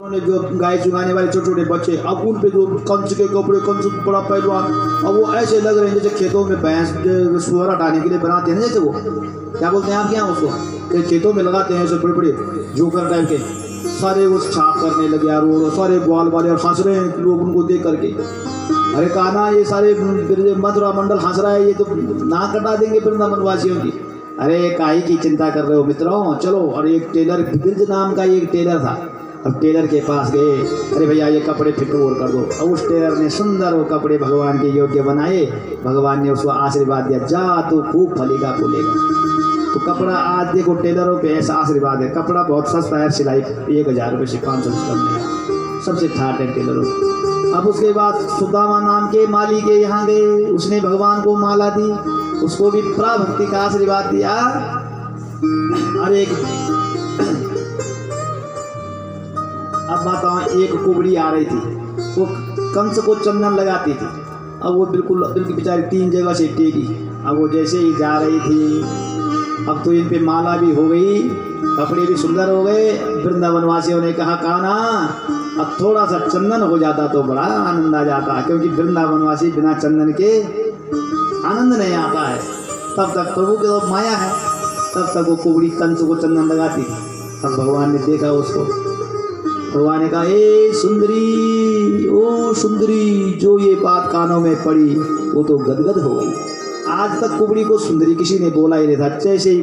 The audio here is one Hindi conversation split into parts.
जो गाय चुगाने वाले छोटे छोटे बच्चे, अब उन पे जो कंस के कपड़े, कंस बड़ा पहलवान, अब वो ऐसे लग रहे हैं जैसे खेतों में भैंस सुअर हटाने के लिए बनाते हैं, जैसे वो क्या बोलते हैं आप क्या उसको खेतों में लगाते हैं, ऐसे बड़े बड़े जोकर टाइप के, सारे वो छाप करने लगे यार, वो सारे ग्वाल वाले और हंस रहे हैं लोग उनको देख करके। अरे कान्हा ये सारे मथुरा मंडल हंस रहा है, ये तो ना कटा देंगे वृंदावन वासियों की। अरे काहे की चिंता कर रहे हो मित्रों, चलो। और एक टेलर बिरज नाम का एक टेलर था, अब टेलर के पास गए, अरे भैया ये कपड़े फिट और कर दो। अब उस टेलर ने सुंदर वो कपड़े भगवान के योग्य बनाए, भगवान ने उसको आशीर्वाद दिया, जा तो खूब फलेगा फूलेगा। तो कपड़ा आज देखो टेलरों पे ऐसा आशीर्वाद है, कपड़ा बहुत सस्ता है, सिलाई 1000 रुपये से 500 से कम नहीं, सबसे ठाट है टेलरों। अब उसके बाद सुदामा नाम के माली के यहाँ गए, उसने भगवान को माला दी, उसको भी प्राभक्ति का आशीर्वाद दिया। अरे अब बताओ, एक कुबड़ी आ रही थी, वो कंस को चंदन लगाती थी, अब वो बिल्कुल बेचारी 3 जगह से टेकी। अब वो जैसे ही जा रही थी, अब तो इन पे माला भी हो गई, कपड़े भी सुंदर हो गए। वृंदावन वासियों ने कहा कान्हा अब थोड़ा सा चंदन हो जाता तो बड़ा आनंद आ जाता, क्योंकि वृंदावन वासी बिना चंदन के आनंद नहीं आता है। तब तक प्रभु की तो माया है, तब तक वो कुबड़ी कंस को चंदन लगाती। अब भगवान ने देखा उसको, भगवान ने कहा ए सुंदरी, ओ सुंदरी, जो ये बात कानों में पड़ी वो तो गदगद हो गई। आज तक कुबड़ी को सुंदरी किसी ने बोला ही नहीं था। जैसे ही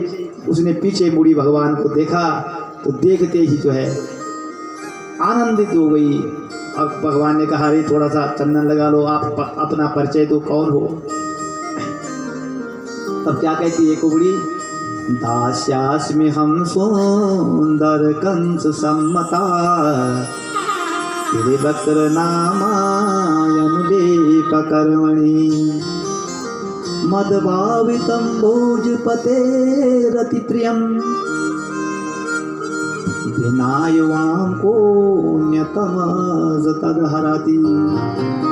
उसने पीछे मुड़ी भगवान को देखा तो देखते ही जो है आनंदित हो गई। अब भगवान ने कहा अरे थोड़ा सा चंदन लगा लो, आप अपना परिचय तो कौन हो। तब क्या कहती है कुबड़ी, दास्यास्मि हम सुंदर कंस सम्मता, त्रिवक्र नामायनुलेपकर्मणि, मदभावितं भोजपते रतिप्रियं, विनायवां कोऽन्यतमः तदहरति।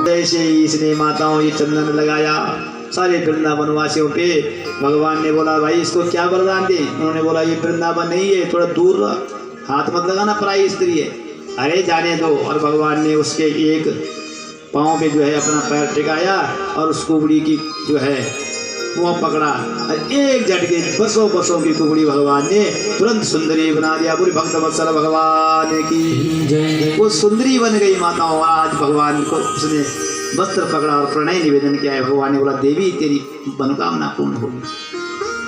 जैसे ही इसने माताओं ये चंदन लगाया सारे वृंदावन वासियों पे, भगवान ने बोला भाई इसको क्या वरदान दे। उन्होंने बोला ये वृंदावन नहीं है, थोड़ा दूर रह, हाथ मत लगाना, पराई स्त्री है। अरे जाने दो। और भगवान ने उसके एक पाँव पे जो है अपना पैर टिकाया और उस कुबड़ी की जो है वो पकड़ा, और एक झटके बसों की कुबड़ी भगवान ने तुरंत सुंदरी बना दिया। पूरी भक्त वत्सल भगवान की वो सुंदरी बन गई माताओं। आज भगवान को उसने वस्त्र पकड़ा और प्रणय निवेदन किया है। भगवान ने बोला देवी तेरी मनोकामना पूर्ण होगी।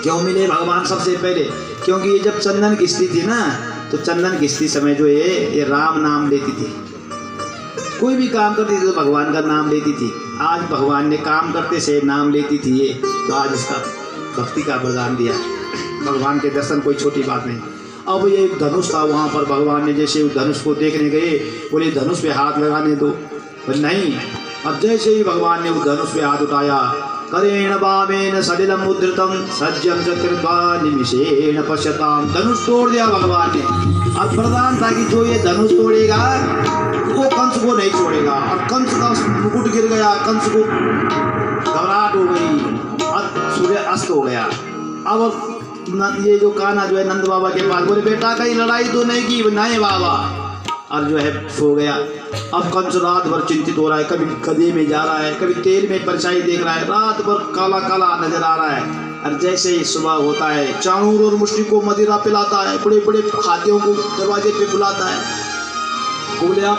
क्यों मिले भगवान सबसे पहले, क्योंकि ये जब चंदन घिसती थी ना, तो चंदन घिसती समय जो ये राम नाम लेती थी, कोई भी काम करती थी तो भगवान का नाम लेती थी। आज भगवान ने काम करते से नाम लेती थी ये, तो आज इसका भक्ति का वरदान दिया। भगवान के दर्शन कोई छोटी बात नहीं। अब ये एक धनुष था वहाँ पर, भगवान ने जैसे उस धनुष को देखने गए, बोले धनुष पे हाथ लगाने दो, नहीं। अब जैसे ही भगवान ने उस धनुष पे हाथ उठाया, करेण वामेन सलिलम मुद्रितम सज्जम चक्रवा निमिषेण पश्यताम, धनुष तोड़ दिया भगवान ने। अब वरदान था कि जो ये धनुष तोड़ेगा वो कंस को नहीं छोड़ेगा। और कंस का मुकुट गिर गया, कंस को घबराहट हो गई और सूर्य अस्त हो गया। अब ये जो कान्हा जो है नंद बाबा के पास, बोले बेटा कहीं लड़ाई तो नहीं की, नहीं बाबा, और जो है सो गया। अब कंस रात भर चिंतित हो रहा है, कभी गधे में जा रहा है, कभी तेल में परछाई देख रहा है, रात भर काला काला नजर आ रहा है। और जैसे ही सुबह होता है, चाणूर और मुष्टि को मदिरा पिलाता है, बड़े बड़े हाथियों को दरवाजे पे बुलाता है, बोले आप